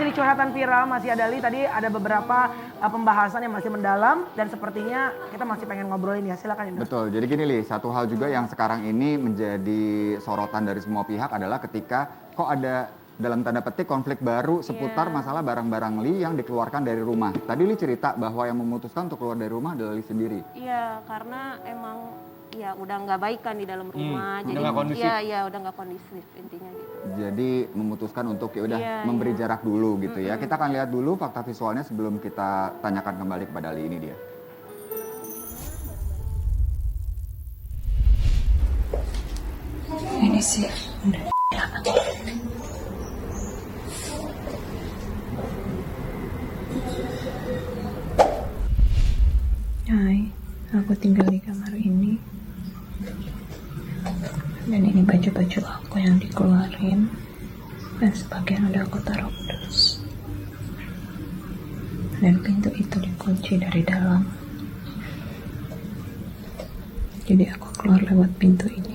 masih di curhatan viral, masih ada Li. Tadi ada beberapa pembahasan yang masih mendalam dan sepertinya kita masih pengen ngobrolin ya. Silakan Indra. Betul, jadi gini Li, satu hal juga yang sekarang ini menjadi sorotan dari semua pihak adalah ketika kok ada dalam tanda petik konflik baru seputar masalah barang-barang Li yang dikeluarkan dari rumah. Tadi Li cerita bahwa yang memutuskan untuk keluar dari rumah adalah Li sendiri. Iya, karena emang ya udah nggak baik kan di dalam rumah. Jadi udah nggak kondusif. iya udah nggak kondusif intinya gitu. Jadi memutuskan untuk ya udah Iya, memberi jarak dulu gitu ya. Kita akan lihat dulu fakta visualnya sebelum kita tanyakan kembali kepada Li. Ini dia. Ini sih udah Hai, aku tinggal di kamar ini. Dan ini baju-baju aku yang dikeluarin. Dan sebagian udah aku taruh terus. Dan pintu itu dikunci dari dalam. Jadi aku keluar lewat pintu ini.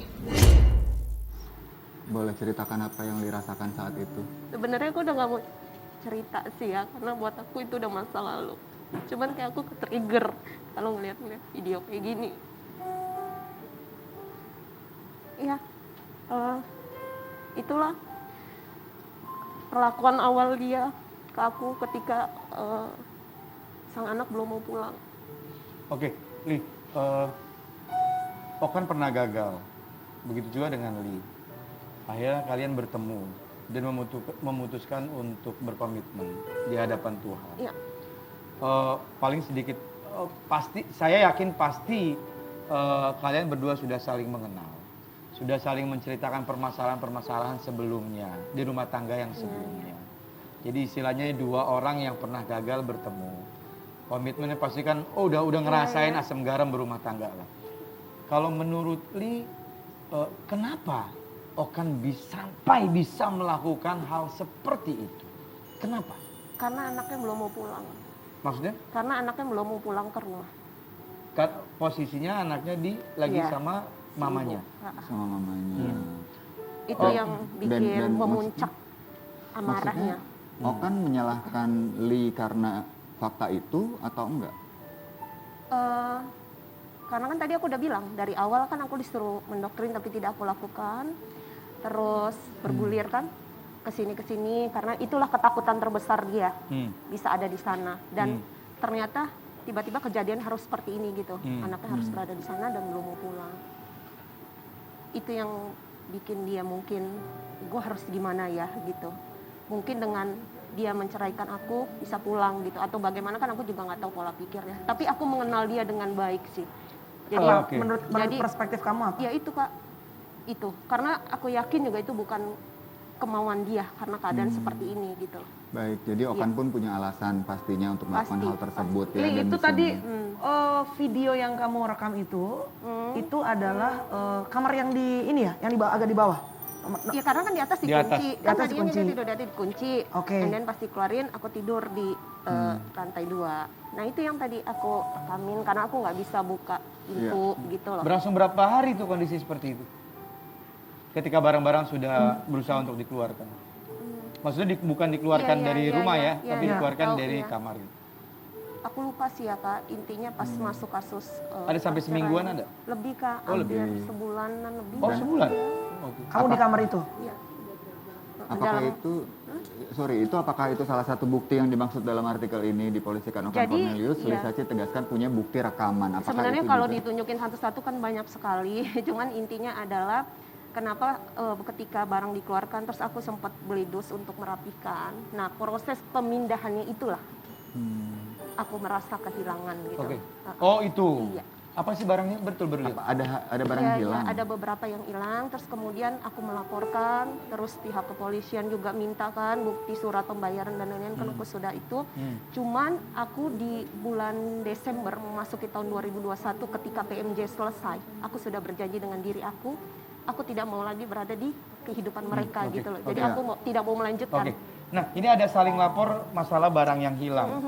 Boleh ceritakan apa yang Li rasakan saat itu? Sebenarnya aku udah nggak mau cerita sih ya, karena buat aku itu udah masa lalu. Cuman kayak aku ke-trigger kalau ngeliat video kayak gini. Iya, itulah perlakuan awal dia ke aku ketika sang anak belum mau pulang. Oke, Li, Okan pernah gagal, begitu juga dengan Li. Akhirnya kalian bertemu dan memutuskan untuk berkomitmen di hadapan Tuhan. Iya. Paling sedikit, pasti saya yakin pasti kalian berdua sudah saling mengenal, sudah saling menceritakan permasalahan-permasalahan sebelumnya di rumah tangga yang sebelumnya. Jadi istilahnya dua orang yang pernah gagal bertemu, komitmennya pasti kan, udah ngerasain asam garam berumah tangga lah. Kalau menurut Li, kenapa Okan sampai bisa melakukan hal seperti itu? Kenapa? Karena anaknya belum mau pulang. Maksudnya? Karena anaknya belum mau pulang ke rumah. Posisinya anaknya lagi Iya. sama mamanya. Sama mamanya. Itu yang bikin dan memuncak amarahnya. Okan menyalahkan Li karena fakta itu atau enggak? Karena kan tadi aku udah bilang, dari awal kan aku disuruh mendoktrin tapi tidak aku lakukan. Terus bergulir kan kesini karena itulah ketakutan terbesar dia bisa ada di sana. Dan ternyata tiba-tiba kejadian harus seperti ini gitu. Anaknya harus berada di sana dan belum mau pulang. Itu yang bikin dia mungkin, gue harus gimana ya gitu. Mungkin dengan dia menceraikan aku bisa pulang gitu, atau bagaimana kan aku juga nggak tahu pola pikirnya. Tapi aku mengenal dia dengan baik sih. Jadi Menurut perspektif kamu apa? ya itu Kak, itu karena aku yakin juga itu bukan kemauan dia karena keadaan seperti ini gitu. Baik, jadi Okan pun punya alasan pastinya untuk melakukan Pasti, hal tersebut ya. Li, dan itu di tadi sini- video yang kamu rekam itu adalah kamar yang di ini ya, yang agak di bawah. Ya karena kan di atas Di atas. dikunci, Di kan atas tadinya dikunci. dia tidur di atas dikunci, Oke. and then pas dikeluarin aku tidur di lantai 2. Nah itu yang tadi aku rekamin karena aku nggak bisa buka pintu gitu loh. Berlangsung berapa hari tuh kondisi seperti itu? Ketika barang-barang sudah berusaha untuk dikeluarkan. Maksudnya bukan dikeluarkan Iya, dari iya, rumah iya, ya, iya, tapi iya. dikeluarkan Tahu, dari iya. kamar. Aku lupa sih ya Kak, intinya pas masuk kasus Ada sampai perceraian. semingguan ada? Lebih Kak, Oh, hampir lebih. sebulanan lebih. Oh, sebulan? Iya. Oke. Kamu di kamar itu? Iya. Apakah apakah itu salah satu bukti yang dimaksud dalam artikel ini dipolisikan Okan Jadi, Cornelius? Li iya. Sachi tegaskan punya bukti rekaman. Apakah Sebenarnya itu kalau juga? ditunjukin satu-satu kan banyak sekali. Cuman intinya adalah kenapa ketika barang dikeluarkan terus aku sempat beli dus untuk merapikan. Nah proses pemindahannya itulah aku merasa kehilangan gitu. Oke. Oh itu. Iya. Apa sih barangnya? Betul Apa, ada barang Iya, yang iya, hilang? ada beberapa yang hilang. Terus kemudian aku melaporkan. Terus pihak kepolisian juga minta kan bukti surat pembayaran dan lain-lain kan aku sudah itu. Cuman aku di bulan Desember memasuki tahun 2021 ketika PMJ selesai, aku sudah berjanji dengan diri aku tidak mau lagi berada di kehidupan mereka oke, gitu loh. oke. Jadi aku tidak mau melanjutkan. Oke. Nah, ini ada saling lapor masalah barang yang hilang.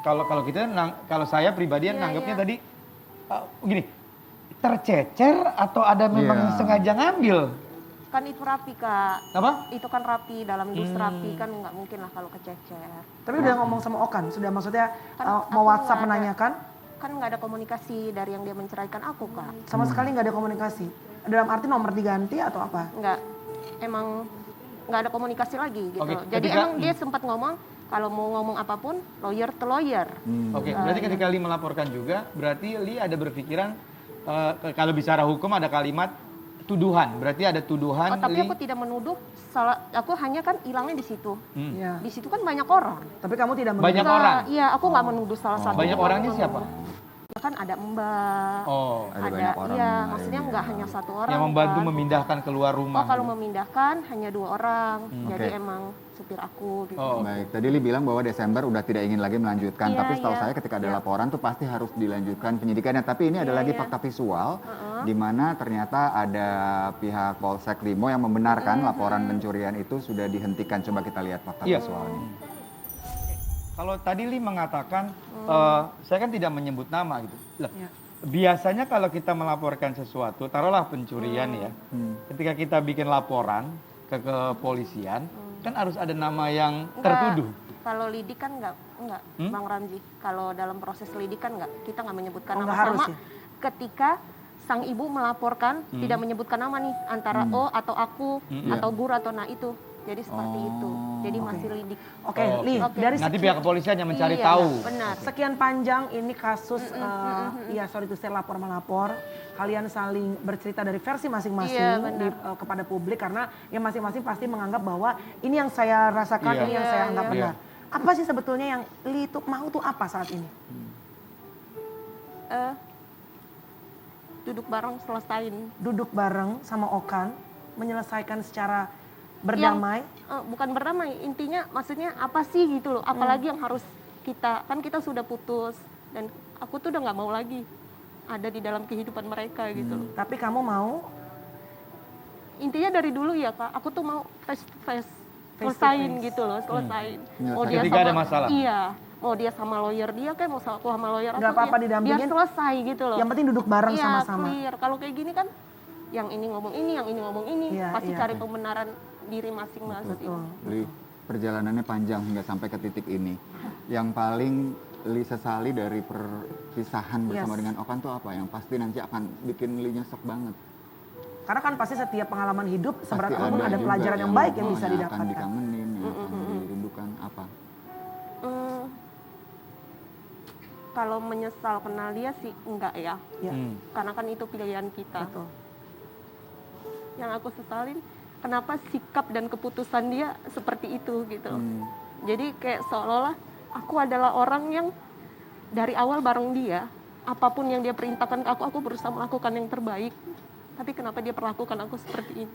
Kalau kita, kalau saya pribadi Iya, nanggapnya iya. tadi gini, tercecer atau ada memang Iya. sengaja ngambil? Kan itu rapi Kak. Apa? Itu kan rapi, dalam dus rapi kan nggak mungkin lah kalau kececer. Tapi udah ngomong sama Okan, sudah maksudnya Kan mau aku WhatsApp nggak ada. menanyakan? Kan nggak ada komunikasi dari yang dia menceraikan aku Kak. Sama sekali nggak ada komunikasi. Dalam arti nomor diganti atau apa? Nggak, emang nggak ada komunikasi lagi gitu. Oke, Jadi ketika- emang dia sempat ngomong kalau mau ngomong apapun lawyer to lawyer. Oke, berarti ketika Li melaporkan juga, berarti Li ada berpikiran kalau bicara hukum ada kalimat tuduhan. Berarti ada tuduhan Oh, tapi Li. aku tidak menuduh. Aku hanya kan hilangnya di situ. Iya. Di situ kan banyak orang. Tapi kamu tidak Banyak Nggak, orang? Iya, aku nggak menuduh salah satu. Banyak orang. orangnya siapa? Ya kan ada Mbak. Oh, Ada banyak orang Iya, yang maksudnya lain, nggak ya. hanya satu orang. yang membantu kan. memindahkan keluar rumah. Oh, kalau memindahkan hanya 2 orang. Jadi Oke. emang supir aku gitu. Oh, Baik, tadi Li bilang bahwa Desember udah tidak ingin lagi melanjutkan, Iya, tapi setahu iya. saya ketika ada Iya. laporan tuh pasti harus dilanjutkan penyidikannya. Tapi ini ada Iya, lagi iya. fakta visual, di mana ternyata ada pihak Polsek Limo yang membenarkan laporan pencurian itu sudah dihentikan. Coba kita lihat fakta Iya. visualnya. kalau tadi Li mengatakan, saya kan tidak menyebut nama gitu. Lah, Iya. biasanya kalau kita melaporkan sesuatu, taruhlah pencurian ya, ketika kita bikin laporan ke kepolisian, kan harus ada nama yang Enggak, tertuduh. Kalau lidik kan enggak, Bang Ramzi. Kalau dalam proses lidik kan enggak, kita nggak menyebutkan Oh, nama nggak harus sama ya? ketika sang ibu melaporkan tidak menyebutkan nama nih antara O atau aku atau guru atau nah itu. Jadi seperti itu. Jadi masih lidik. Oke, Oh, Li, oke. dari Nanti pihak kepolisian yang mencari Iya, tahu. Benar. sekian panjang ini kasus, ya sorry to say lapor melapor, kalian saling bercerita dari versi masing-masing Iya, benar. kepada publik karena yang masing-masing pasti menganggap bahwa ini yang saya rasakan, Iya. ini yang saya anggap Iya. benar. Apa sih sebetulnya yang Li itu mau tuh apa saat ini? Eh, duduk bareng selesain. Duduk bareng sama Okan, menyelesaikan secara berdamai. Bukan berdamai, intinya maksudnya apa sih gitu loh. Apalagi yang harus kan kita sudah putus dan aku tuh udah nggak mau lagi ada di dalam kehidupan mereka gitu loh. Tapi kamu mau Intinya dari dulu ya Kak, aku tuh mau face to face, to selesain face. gitu loh, selesain. Ketika ada masalah. Iya, mau dia sama lawyer dia kayak mau aku sama lawyer Nggak aku, apa-apa biar didampingin. selesai gitu loh. yang penting duduk bareng Iya, sama-sama. clear. Kalau kayak gini kan yang ini ngomong ini, yang ini ngomong ini, Iya, pasti iya. cari pembenaran diri masing-masing. Betul. Li, perjalanannya panjang hingga sampai ke titik ini. Yang paling Li sesali dari perpisahan bersama Yes. dengan Okan tuh apa? Yang pasti nanti akan bikin Li nyesek banget. Karena kan pasti setiap pengalaman hidup seberat Pasti apapun ada juga pelajaran yang baik yang bisa akan didapatkan. dikangenin, yang akan dirindukan apa? Hmm, kalau menyesal kenal dia sih enggak ya, Ya, karena kan itu pilihan kita. betul. Yang aku sesalin kenapa sikap dan keputusan dia seperti itu gitu loh. Jadi kayak seolah-olah aku adalah orang yang dari awal bareng dia, apapun yang dia perintahkan ke aku berusaha melakukan yang terbaik. Tapi kenapa dia perlakukan aku seperti ini?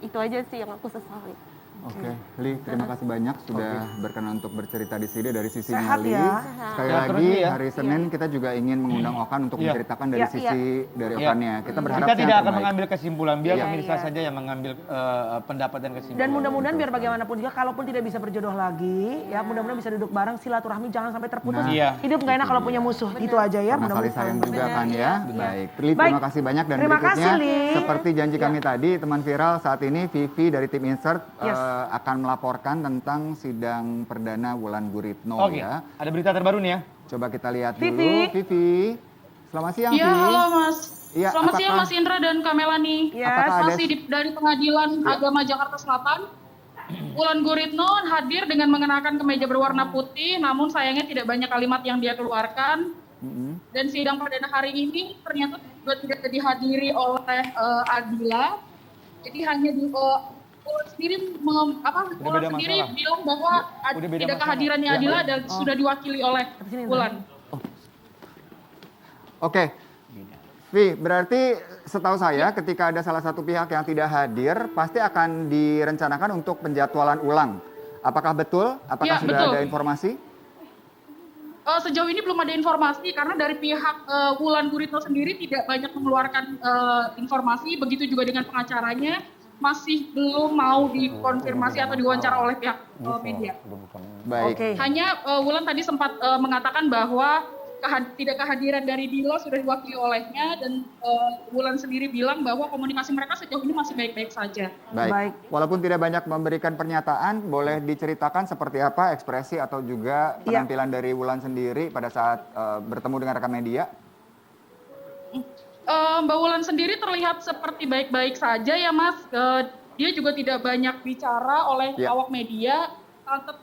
Itu aja sih yang aku sesali. Oke, Li, terima kasih banyak sudah berkenan untuk bercerita di sini dari sisinya Sehat Li. ya. Sekali Sehat lagi terus, Li, ya. hari Senin kita juga ingin mengundang Okan untuk Iya. menceritakan dari Iya. sisi dari Iya. Okannya. Kita berharap Kita yang tidak akan terbaik. mengambil kesimpulan, biar Iya, pemirsa iya. saja yang mengambil pendapat dan kesimpulan. Dan mudah-mudahan biar bagaimanapun juga kalaupun tidak bisa berjodoh lagi, ya mudah-mudahan bisa duduk bareng, silaturahmi jangan sampai terputus. Nah, iya. Hidup gak enak kalau punya musuh, gitu aja ya. Pernah saling sayang juga kan ya. Baik, Li, Baik. terima kasih banyak dan Terima berikutnya kasih, Li. seperti janji kami tadi, teman viral saat ini Vivi dari tim Insert Yes. akan melaporkan tentang sidang perdana Wulan Guritno Oke, ya. ada berita terbaru nih ya. Coba kita lihat Vivi. dulu, Vivi. Selamat siang, Iya, Vivi. halo Mas. Iya, Selamat siang apakah- Mas Indra dan Kamelani. Yes. Apakah ada- Masih dari Pengadilan Agama Jakarta Selatan. Wulan Guritno hadir dengan mengenakan kemeja berwarna putih, namun sayangnya tidak banyak kalimat yang dia keluarkan. Dan sidang perdana hari ini ternyata juga tidak dihadiri oleh Adila. Jadi hanya di Wulan sendiri Wulan beda sendiri masalah. bilang bahwa Udah beda tidak masalah. kehadirannya Ya. Adila dan sudah diwakili oleh sini, Wulan. Oke. Vi, berarti setahu saya ketika ada salah satu pihak yang tidak hadir, pasti akan direncanakan untuk penjadwalan ulang. Apakah betul? Apakah Ya, sudah betul. ada informasi? Sejauh ini belum ada informasi karena dari pihak Wulan Guritno sendiri tidak banyak mengeluarkan informasi, begitu juga dengan pengacaranya masih belum mau dikonfirmasi atau diwawancara oleh pihak media. Baik. Oke. Hanya Wulan tadi sempat mengatakan bahwa tidak kehadiran dari Dila sudah diwakili olehnya, dan Wulan sendiri bilang bahwa komunikasi mereka sejauh ini masih baik-baik saja. Baik. Walaupun tidak banyak memberikan pernyataan, boleh diceritakan seperti apa ekspresi atau juga penampilan dari Wulan sendiri pada saat bertemu dengan rekan media? Mbak Wulan sendiri terlihat seperti baik-baik saja ya Mas. Dia juga tidak banyak bicara oleh awak media.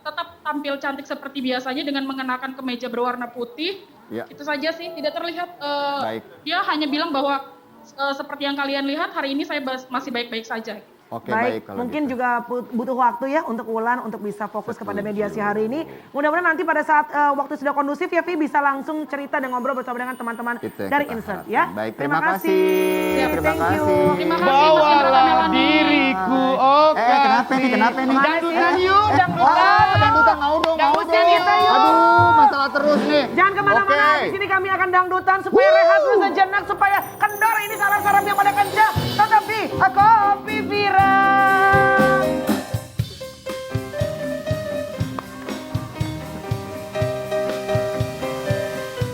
Tetap tampil cantik seperti biasanya dengan mengenakan kemeja berwarna putih. Itu saja sih, tidak terlihat. Dia hanya bilang bahwa seperti yang kalian lihat hari ini saya masih baik-baik saja. Oke, baik, mungkin gitu. juga butuh waktu ya untuk Wulan untuk bisa fokus kepada mediasi hari ini. Mudah-mudahan nanti pada saat waktu sudah kondusif ya Vi bisa langsung cerita dan ngobrol bersama dengan teman-teman dari Insert ya. Baik, terima kasih. Terima kasih. Terima kasih. Bawalah diriku, kenapa nih? Dangdutan yuk, Dangdutan mau dong. kita yuk. Aduh, masalah terus nih. Jangan kemana-mana, di sini kami akan dangdutan supaya rehat sejenak supaya